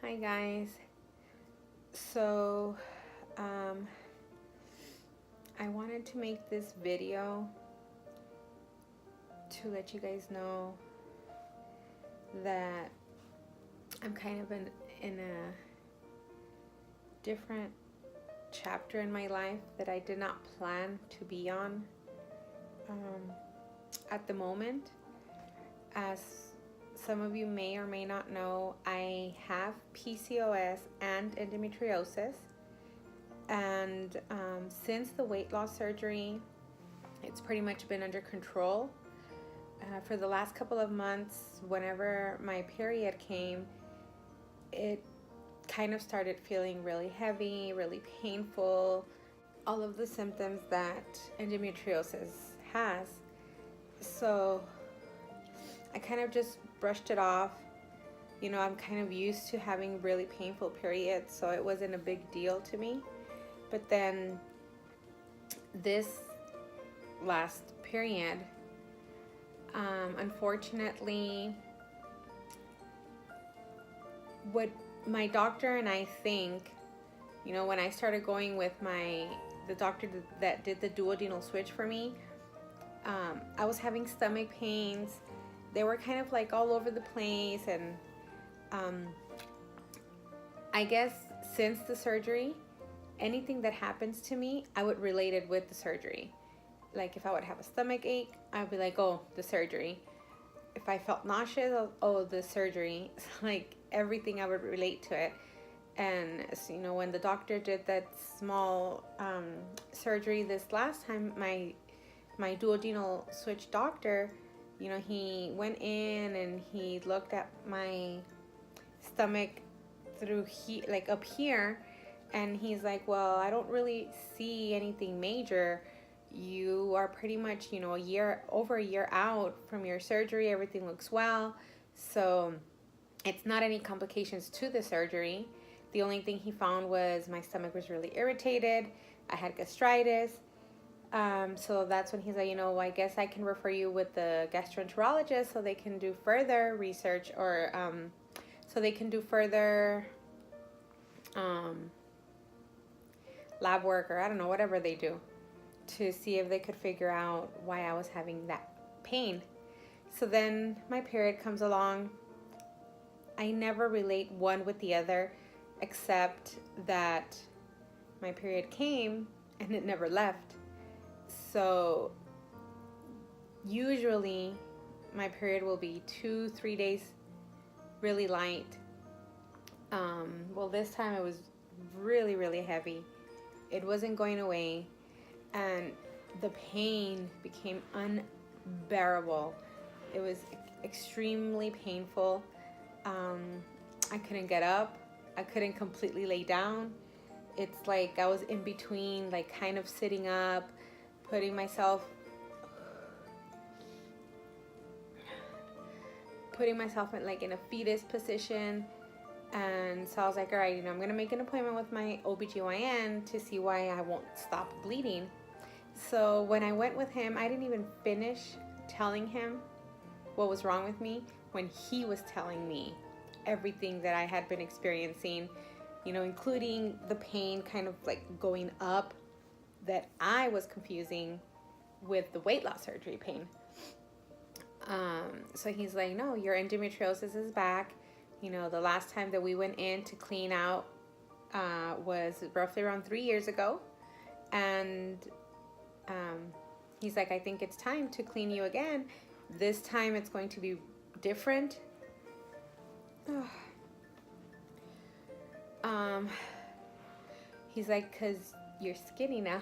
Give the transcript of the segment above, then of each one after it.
Hi guys. So I wanted to make this video to let you guys know that I'm kind of in a different chapter in my life that I did not plan to be on at the moment. As some of you may or may not know, I have PCOS and endometriosis, and since the weight loss surgery, it's pretty much been under control. For the last couple of months, whenever my period came, it kind of started feeling really heavy, really painful, all of the symptoms that endometriosis has. So I kind of just brushed it off. You know, I'm kind of used to having really painful periods, so it wasn't a big deal to me. But then this last period, unfortunately, what my doctor and I think, you know, when I started going with the doctor that did the duodenal switch for me, I was having stomach pains. They were kind of like all over the place, and I guess since the surgery, anything that happens to me, I would relate it with the surgery. Like if I would have a stomach ache, I'd be like, oh, the surgery. If I felt nauseous, oh, the surgery. It's like everything, I would relate to it. And you know, when the doctor did that small surgery this last time, my duodenal switch doctor, you know, he went in and he looked at my stomach through like up here, and he's like, well, I don't really see anything major. You are pretty much, you know, over a year out from your surgery. Everything looks well. So it's not any complications to the surgery. The only thing he found was my stomach was really irritated. I had gastritis. So that's when he's like, you know, I guess I can refer you with the gastroenterologist so they can do further research, or so they can do further lab work, or I don't know, whatever they do, to see if they could figure out why I was having that pain. So then my period comes along. I never relate one with the other, except that my period came and it never left. So usually my period will be 2-3 days really light. Well, this time it was really, really heavy. It wasn't going away, and the pain became unbearable. It was extremely painful. I couldn't get up. I couldn't completely lay down. It's like I was in between, like kind of sitting up, putting myself in like in a fetus position. And so I was like, all right, you know, I'm gonna make an appointment with my OBGYN to see why I won't stop bleeding. So when I went with him, I didn't even finish telling him what was wrong with me when he was telling me everything that I had been experiencing, you know, including the pain kind of like going up that I was confusing with the weight loss surgery pain. So he's like, no, your endometriosis is back. You know, the last time that we went in to clean out was roughly around 3 years ago. And he's like, I think it's time to clean you again. This time it's going to be different. He's like, because you're skinny now.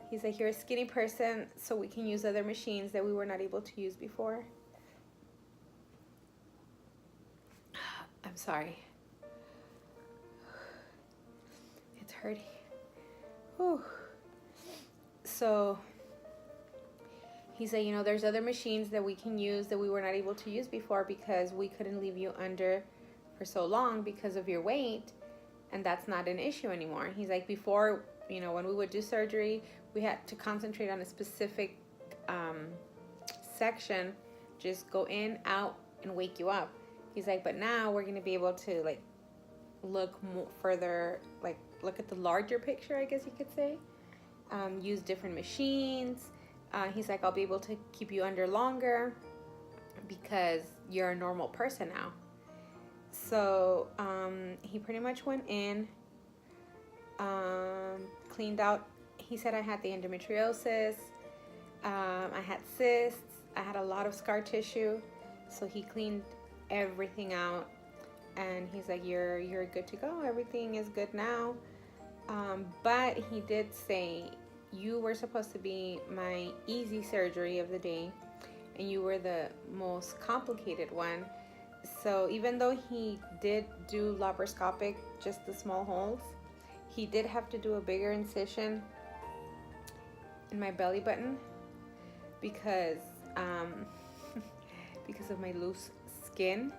He's like, you're a skinny person, so we can use other machines that we were not able to use before. I'm sorry. It's hurting. Whew. So he's like, you know, there's other machines that we can use that we were not able to use before because we couldn't leave you under for so long because of your weight, and that's not an issue anymore. He's like, before, you know, when we would do surgery, we had to concentrate on a specific section, just go in, out, and wake you up. He's like, but now we're going to be able to like look further, like look at the larger picture, I guess you could say. Use different machines. He's like, I'll be able to keep you under longer because you're a normal person now. So he pretty much went in, cleaned out. He said I had the endometriosis, I had cysts, I had a lot of scar tissue. So he cleaned everything out, and he's like, you're good to go. Everything is good now. But he did say, you were supposed to be my easy surgery of the day, and you were the most complicated one. So even though he did do laparoscopic, just the small holes, he did have to do a bigger incision in my belly button because because of my loose skin.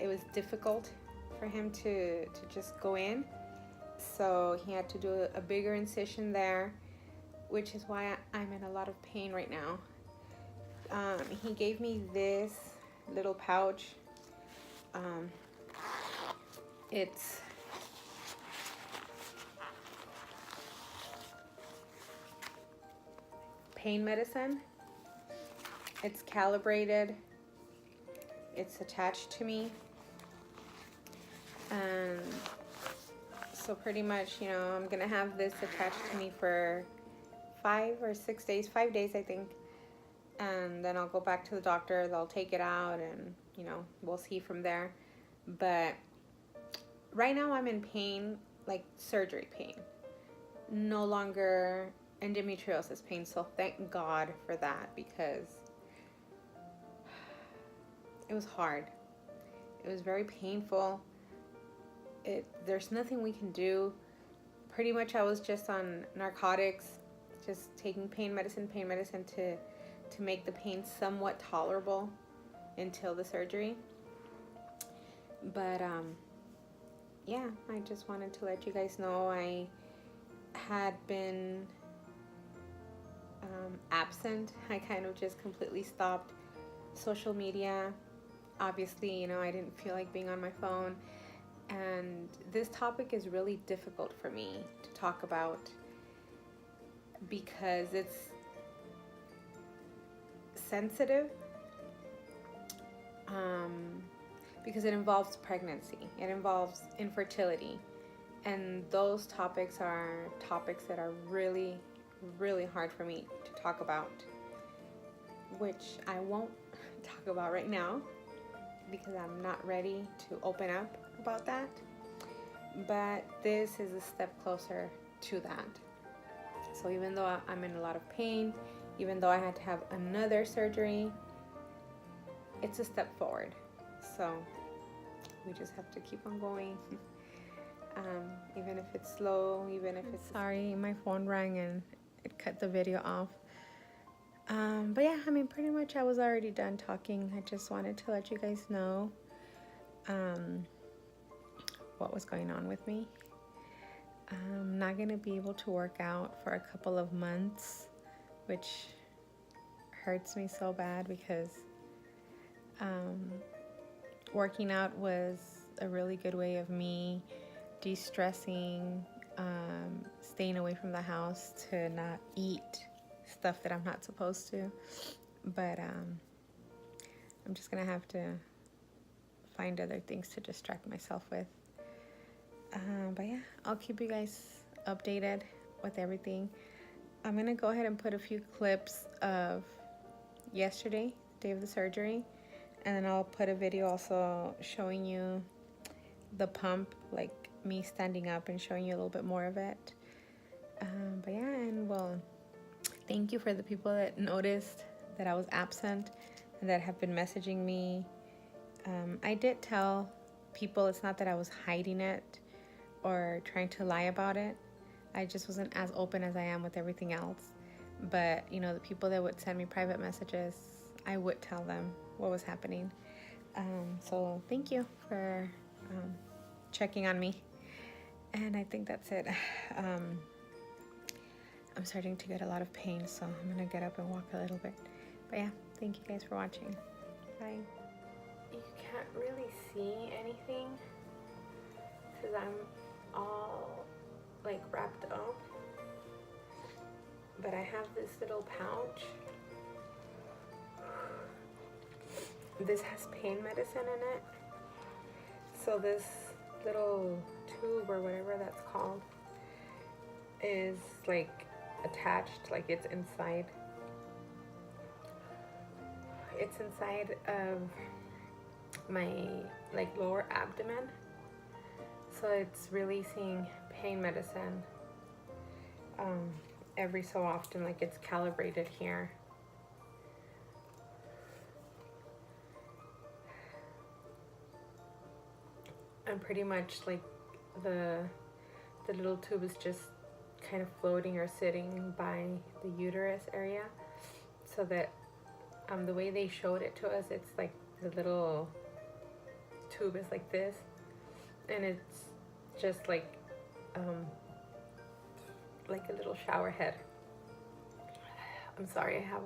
It was difficult for him to just go in. So he had to do a bigger incision there, which is why I'm in a lot of pain right now. He gave me this little pouch. It's pain medicine. It's calibrated. It's attached to me. And so pretty much, you know, I'm gonna have this attached to me for 5 or 6 days, 5 days, I think. And then I'll go back to the doctor. They'll take it out, and you know, we'll see from there. But right now I'm in pain, like surgery pain, no longer endometriosis pain. So thank God for that, because it was hard. It was very painful. There's nothing we can do. Pretty much I was just on narcotics, just taking pain medicine to make the pain somewhat tolerable until the surgery. But yeah, I just wanted to let you guys know I had been absent. I kind of just completely stopped social media. Obviously, you know, I didn't feel like being on my phone. And this topic is really difficult for me to talk about because it's sensitive, because it involves pregnancy, it involves infertility, and those topics are topics that are really, really hard for me to talk about, which I won't talk about right now because I'm not ready to open up about that. But this is a step closer to that. So even though I'm in a lot of pain, even though I had to have another surgery, it's a step forward. So we just have to keep on going. Even if it's slow, even if it's... Sorry, my phone rang and it cut the video off. But yeah, I mean, pretty much I was already done talking. I just wanted to let you guys know what was going on with me. I'm not going to be able to work out for a couple of months, which hurts me so bad because working out was a really good way of me de-stressing, staying away from the house to not eat stuff that I'm not supposed to. But I'm just gonna have to find other things to distract myself with. But yeah, I'll keep you guys updated with everything. I'm gonna go ahead and put a few clips of yesterday, day of the surgery, and then I'll put a video also showing you the pump, like me standing up and showing you a little bit more of it. But yeah, and well, thank you for the people that noticed that I was absent and that have been messaging me. I did tell people it's not that I was hiding it or trying to lie about it. I just wasn't as open as I am with everything else. But, you know, the people that would send me private messages, I would tell them what was happening. So thank you for checking on me. And I think that's it. I'm starting to get a lot of pain, so I'm gonna get up and walk a little bit. But yeah, thank you guys for watching. Bye. You can't really see anything, because I'm all like wrapped up. But I have this little pouch. This has pain medicine in it. So this little tube or whatever that's called is like attached, like it's inside. It's inside of my like lower abdomen. So it's releasing pain medicine every so often, like it's calibrated here. And pretty much like the little tube is just kind of floating or sitting by the uterus area, so that the way they showed it to us, it's like the little tube is like this, and it's just like a little shower head. I'm sorry, I have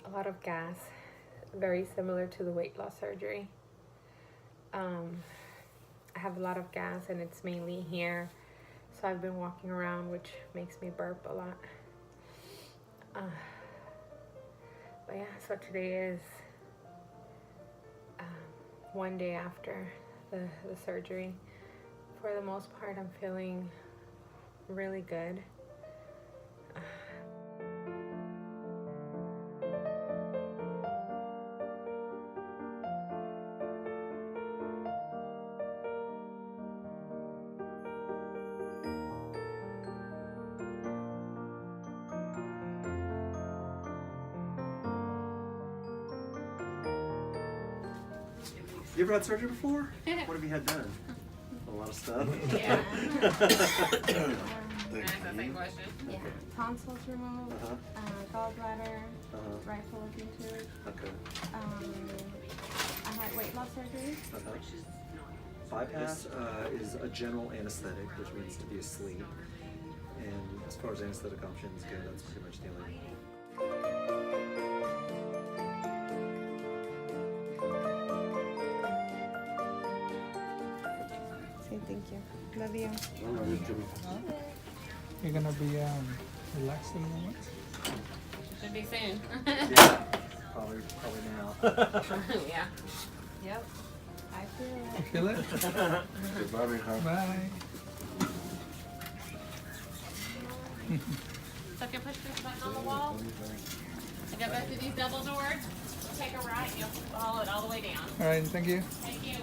a lot of gas, very similar to the weight loss surgery. I have a lot of gas and it's mainly here, so I've been walking around, which makes me burp a lot. But yeah, so today is one day after the surgery. For the most part, I'm feeling really good. You ever had surgery before? What have you had done? A lot of stuff. Yeah. That's the same question. Yeah, tonsils removed, gallbladder, right fallopian tube. Okay. I had weight loss surgery. Bypass is a general anesthetic, which means to be asleep. And as far as anesthetic options go, that's pretty much the only. Say thank you. Love you. You're gonna be relaxed in a moment. Should be soon. Yeah, probably now. Yeah. Yep. I feel it. You feel it? Bye. So if you push this button on the wall, and go through these double doors, take a right, and you'll follow it all the way down. All right, thank you. Thank you.